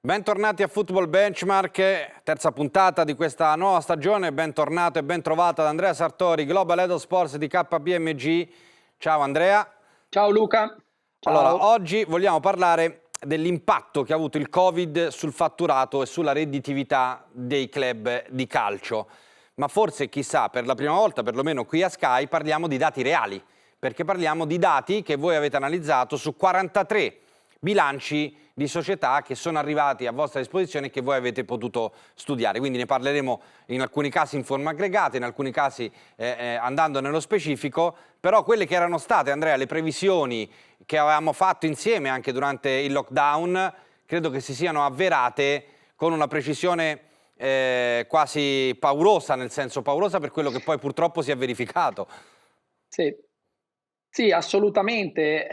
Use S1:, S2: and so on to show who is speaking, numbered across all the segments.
S1: Bentornati a Football Benchmark, terza puntata di questa nuova stagione. Bentornato e ben trovato ad Andrea Sartori, Global Head of Sports di KPMG. Ciao Andrea.
S2: Ciao Luca. Ciao.
S1: Allora, oggi vogliamo parlare dell'impatto che ha avuto il Covid sul fatturato e sulla redditività dei club di calcio. Ma forse, chissà, per la prima volta, perlomeno qui a Sky, parliamo di dati reali, perché parliamo di dati che voi avete analizzato su 43 bilanci di società che sono arrivati a vostra disposizione e che voi avete potuto studiare. Quindi ne parleremo in alcuni casi in forma aggregata, in alcuni casi andando nello specifico, però quelle che erano state, Andrea, le previsioni che avevamo fatto insieme anche durante il lockdown, credo che si siano avverate con una precisione quasi paurosa, nel senso paurosa per quello che poi purtroppo si è verificato.
S2: Sì, assolutamente.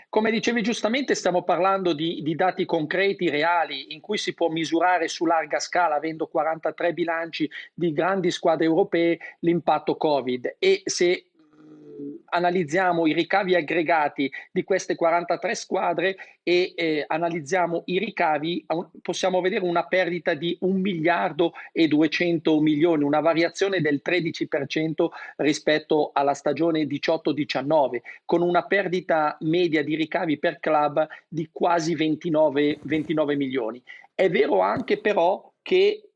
S2: Come dicevi giustamente, stiamo parlando di dati concreti, reali, in cui si può misurare su larga scala, avendo 43 bilanci di grandi squadre europee, l'impatto Covid. E se analizziamo i ricavi aggregati di queste 43 squadre e analizziamo i ricavi, possiamo vedere una perdita di 1 miliardo e 200 milioni, una variazione del 13% rispetto alla stagione 18-19, con una perdita media di ricavi per club di quasi 29 milioni. È vero anche però che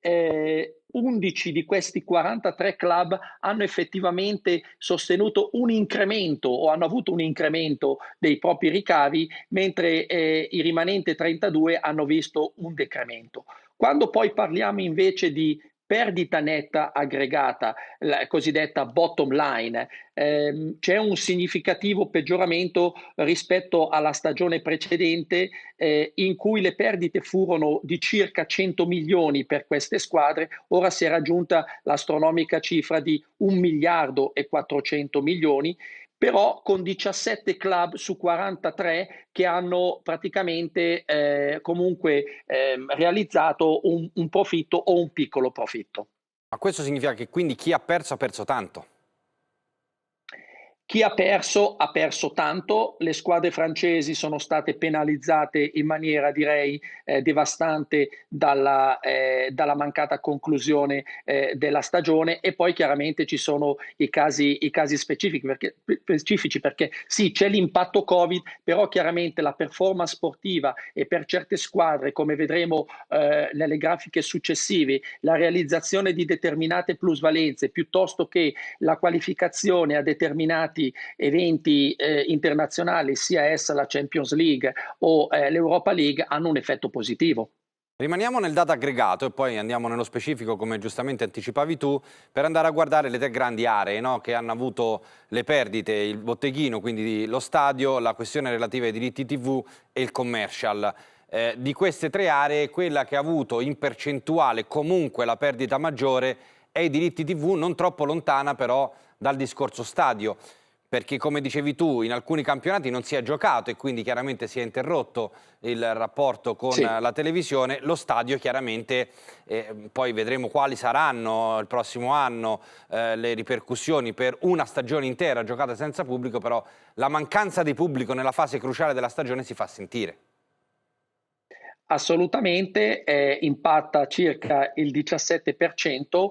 S2: 11 di questi 43 club hanno effettivamente sostenuto un incremento o hanno avuto un incremento dei propri ricavi, mentre i rimanenti 32 hanno visto un decremento. Quando poi parliamo invece di perdita netta aggregata, la cosiddetta bottom line, c'è un significativo peggioramento rispetto alla stagione precedente, in cui le perdite furono di circa 100 milioni per queste squadre. Ora si è raggiunta l'astronomica cifra di 1 miliardo e 400 milioni, però con 17 club su 43 che hanno praticamente realizzato un profitto o un piccolo profitto.
S1: Ma questo significa che quindi chi ha perso tanto?
S2: Chi ha perso tanto. Le squadre francesi sono state penalizzate in maniera, direi, devastante dalla mancata conclusione della stagione, e poi chiaramente ci sono i casi specifici perché sì, c'è l'impatto Covid, però chiaramente la performance sportiva e per certe squadre, come vedremo nelle grafiche successive, la realizzazione di determinate plusvalenze piuttosto che la qualificazione a determinati eventi internazionali, sia essa la Champions League o l'Europa League, hanno un effetto positivo.
S1: Rimaniamo nel dato aggregato e poi andiamo nello specifico, come giustamente anticipavi tu, per andare a guardare le tre grandi aree, no, che hanno avuto le perdite: il botteghino, quindi lo stadio, la questione relativa ai diritti TV e il commercial. Di queste tre aree, quella che ha avuto in percentuale comunque la perdita maggiore è i diritti TV, non troppo lontana però dal discorso stadio, perché come dicevi tu in alcuni campionati non si è giocato e quindi chiaramente si è interrotto il rapporto con la televisione. Lo stadio chiaramente, poi vedremo quali saranno il prossimo anno le ripercussioni per una stagione intera giocata senza pubblico, però la mancanza di pubblico nella fase cruciale della stagione si fa sentire.
S2: Assolutamente, impatta circa il 17%,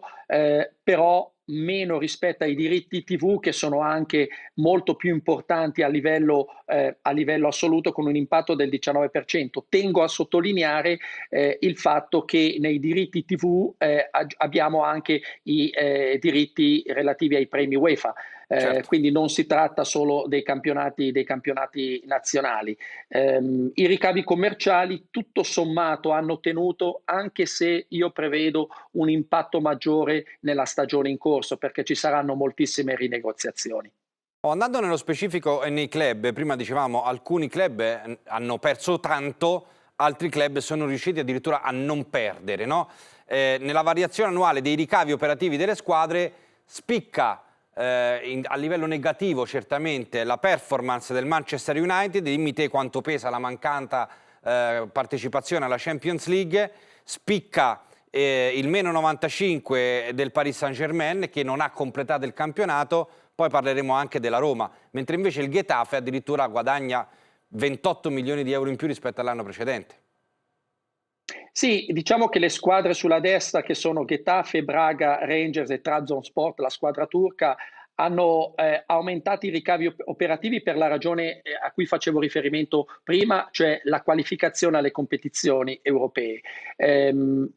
S2: però meno rispetto ai diritti TV, che sono anche molto più importanti a livello assoluto, con un impatto del 19%. Tengo a sottolineare il fatto che nei diritti TV abbiamo anche i diritti relativi ai premi UEFA.
S1: Certo.
S2: Quindi non si tratta solo dei campionati nazionali. I ricavi commerciali tutto sommato hanno ottenuto, anche se io prevedo un impatto maggiore nella stagione in corso, perché ci saranno moltissime rinegoziazioni.
S1: Andando nello specifico e nei club, prima dicevamo alcuni club hanno perso tanto, altri club sono riusciti addirittura a non perdere, no? Nella variazione annuale dei ricavi operativi delle squadre spicca a livello negativo certamente la performance del Manchester United. Dimmi te quanto pesa la mancata partecipazione alla Champions League. Spicca il meno 95 del Paris Saint-Germain che non ha completato il campionato, poi parleremo anche della Roma, mentre invece il Getafe addirittura guadagna 28 milioni di euro in più rispetto all'anno precedente.
S2: Sì, diciamo che le squadre sulla destra, che sono Getafe, Braga, Rangers e Trabzonspor, la squadra turca, hanno aumentato i ricavi operativi per la ragione a cui facevo riferimento prima, cioè la qualificazione alle competizioni europee.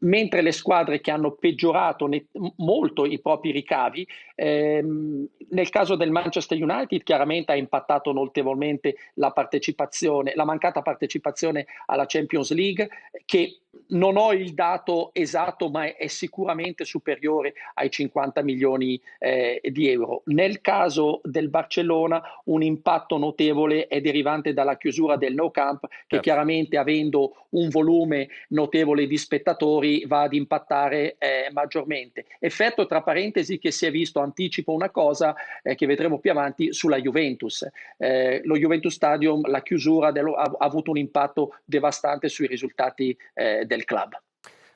S2: Mentre le squadre che hanno peggiorato molto i propri ricavi, nel caso del Manchester United chiaramente ha impattato notevolmente la partecipazione, la mancata partecipazione alla Champions League, che non ho il dato esatto, ma è sicuramente superiore ai 50 milioni di euro. Nel caso del Barcellona un impatto notevole è derivante dalla chiusura del Nou Camp, che
S1: Certo.
S2: chiaramente, avendo un volume notevole di spettatori, va ad impattare maggiormente. Effetto, tra parentesi, che si è visto, anticipo una cosa che vedremo più avanti, sulla Juventus. Lo Juventus Stadium, la chiusura ha avuto un impatto devastante sui risultati del club.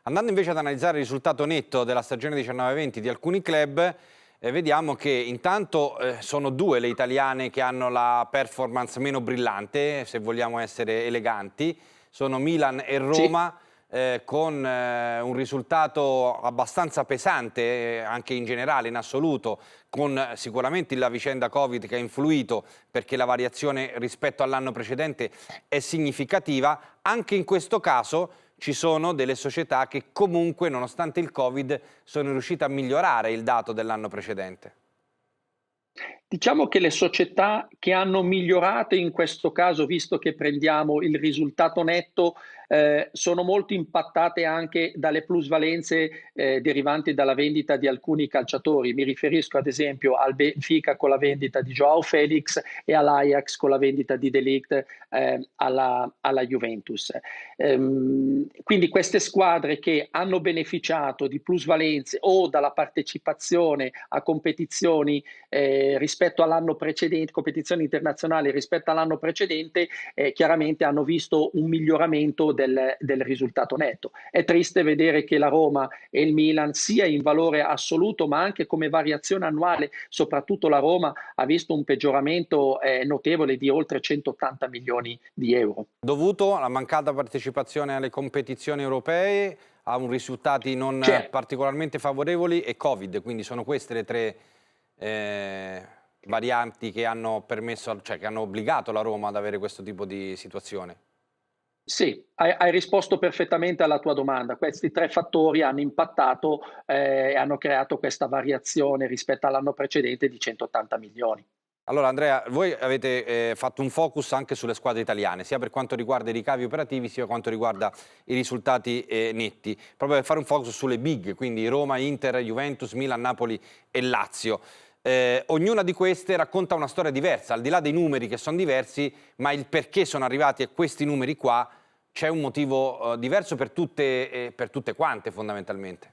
S1: Andando invece ad analizzare il risultato netto della stagione 19-20 di alcuni club, vediamo che intanto sono due le italiane che hanno la performance meno brillante, se vogliamo essere eleganti, sono Milan e
S2: Sì.
S1: Roma, con un risultato abbastanza pesante anche in generale, in assoluto, con sicuramente la vicenda Covid che ha influito perché la variazione rispetto all'anno precedente è significativa. Anche in questo caso ci sono delle società che comunque, nonostante il Covid, sono riuscite a migliorare il dato dell'anno precedente.
S2: Diciamo che le società che hanno migliorato in questo caso, visto che prendiamo il risultato netto, sono molto impattate anche dalle plusvalenze derivanti dalla vendita di alcuni calciatori. Mi riferisco ad esempio al Benfica con la vendita di Joao Felix e all'Ajax con la vendita di De Ligt alla Juventus. Quindi queste squadre che hanno beneficiato di plusvalenze o dalla partecipazione a competizioni rispetto all'anno precedente, competizioni internazionali rispetto all'anno precedente, chiaramente hanno visto un miglioramento del risultato netto. È triste vedere che la Roma e il Milan, sia in valore assoluto ma anche come variazione annuale, soprattutto la Roma ha visto un peggioramento notevole di oltre 180 milioni di euro.
S1: Dovuto alla mancata partecipazione alle competizioni europee, a un risultati non
S2: Cioè,
S1: particolarmente favorevoli e Covid, quindi sono queste le tre varianti che hanno permesso, cioè che hanno obbligato la Roma ad avere questo tipo di situazione.
S2: sì, hai risposto perfettamente alla tua domanda. Questi tre fattori hanno impattato e hanno creato questa variazione rispetto all'anno precedente di 180 milioni.
S1: Allora Andrea, voi avete fatto un focus anche sulle squadre italiane, sia per quanto riguarda i ricavi operativi, sia per quanto riguarda i risultati netti, proprio per fare un focus sulle big, quindi Roma, Inter, Juventus, Milan, Napoli e Lazio. Ognuna di queste racconta una storia diversa, al di là dei numeri che sono diversi, ma il perché sono arrivati a questi numeri qua, c'è un motivo diverso per tutte quante fondamentalmente.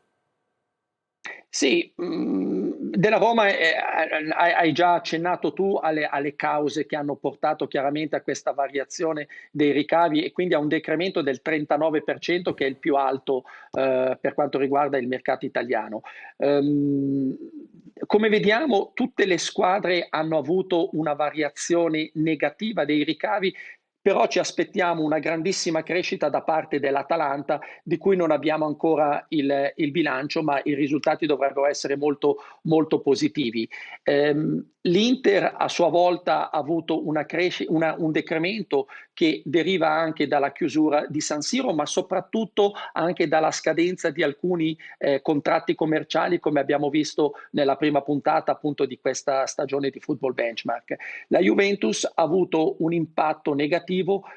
S2: Sì, della Roma hai già accennato tu alle cause che hanno portato chiaramente a questa variazione dei ricavi e quindi a un decremento del 39%, che è il più alto per quanto riguarda il mercato italiano. Ehm, Come vediamo, tutte le squadre hanno avuto una variazione negativa dei ricavi, però ci aspettiamo una grandissima crescita da parte dell'Atalanta, di cui non abbiamo ancora il bilancio, ma i risultati dovrebbero essere molto, molto positivi. L'Inter a sua volta ha avuto un decremento che deriva anche dalla chiusura di San Siro, ma soprattutto anche dalla scadenza di alcuni contratti commerciali, come abbiamo visto nella prima puntata appunto di questa stagione di Football Benchmark. La Juventus ha avuto un impatto negativo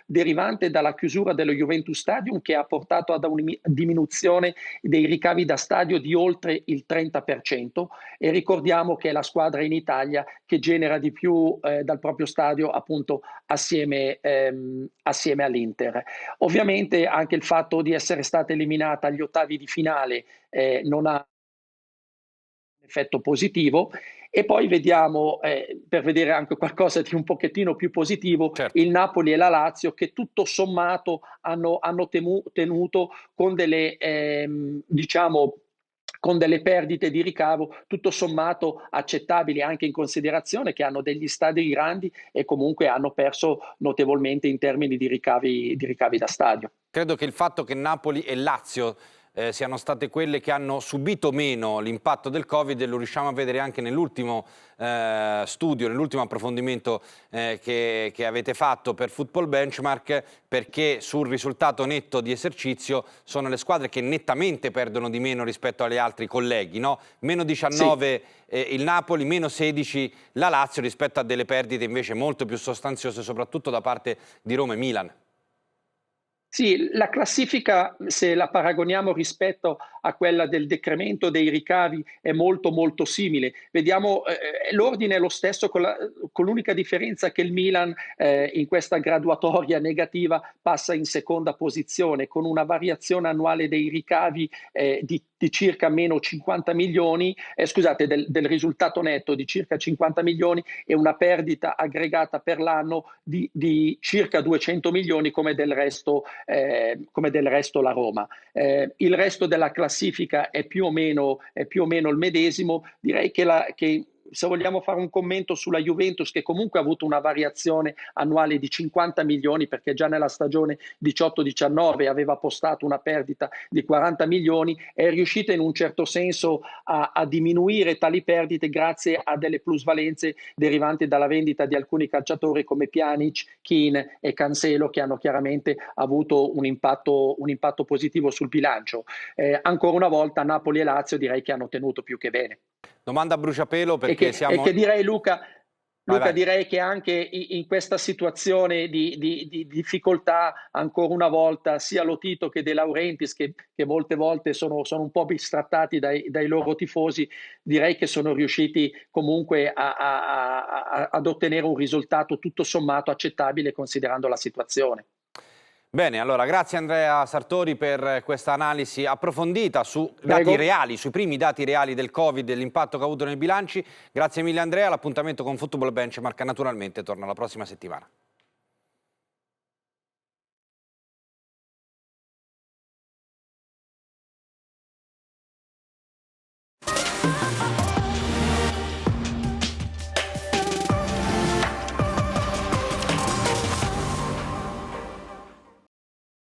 S2: derivante dalla chiusura dello Juventus Stadium, che ha portato ad una diminuzione dei ricavi da stadio di oltre il 30%, e ricordiamo che è la squadra in Italia che genera di più dal proprio stadio, appunto assieme all'Inter. Ovviamente anche il fatto di essere stata eliminata agli ottavi di finale non ha effetto positivo. E poi vediamo, per vedere anche qualcosa di un pochettino più positivo,
S1: Certo.
S2: il Napoli e la Lazio, che tutto sommato hanno tenuto con delle, diciamo, con delle perdite di ricavo tutto sommato accettabili, anche in considerazione che hanno degli stadi grandi e comunque hanno perso notevolmente in termini di ricavi da stadio.
S1: Credo che il fatto che Napoli e Lazio siano state quelle che hanno subito meno l'impatto del Covid lo riusciamo a vedere anche nell'ultimo studio, nell'ultimo approfondimento che avete fatto per Football Benchmark, perché sul risultato netto di esercizio sono le squadre che nettamente perdono di meno rispetto agli altri colleghi, no? Meno 19 il Napoli, meno 16 la Lazio, rispetto a delle perdite invece molto più sostanziose, soprattutto da parte di Roma e Milan.
S2: Sì, la classifica, se la paragoniamo rispetto a quella del decremento dei ricavi, è molto molto simile. Vediamo, l'ordine è lo stesso, con l'unica differenza che il Milan in questa graduatoria negativa passa in seconda posizione, con una variazione annuale dei ricavi di circa meno 50 milioni, scusate, del risultato netto di circa 50 milioni e una perdita aggregata per l'anno di circa 200 milioni come del resto la Roma. Il resto della classifica è più o meno il medesimo. Direi che se vogliamo fare un commento sulla Juventus, che comunque ha avuto una variazione annuale di 50 milioni, perché già nella stagione 18-19 aveva postato una perdita di 40 milioni, è riuscita in un certo senso a diminuire tali perdite grazie a delle plusvalenze derivanti dalla vendita di alcuni calciatori come Pjanic, Keane e Cancelo, che hanno chiaramente avuto un impatto positivo sul bilancio. Ancora una volta Napoli e Lazio direi che hanno tenuto più che bene.
S1: Domanda a bruciapelo
S2: E
S1: perché
S2: che
S1: siamo...
S2: direi, Luca,
S1: Vai, vai.
S2: direi che anche in questa situazione di difficoltà, ancora una volta, sia Lotito che De Laurentiis, che molte volte sono un po' bistrattati dai loro tifosi, direi che sono riusciti comunque ad ottenere un risultato tutto sommato accettabile considerando la situazione.
S1: Bene, allora grazie Andrea Sartori per questa analisi approfondita su dati
S2: Prego.
S1: reali, sui primi dati reali del Covid e dell'impatto che ha avuto nei bilanci. Grazie mille Andrea, l'appuntamento con Football Benchmark naturalmente torna la prossima settimana.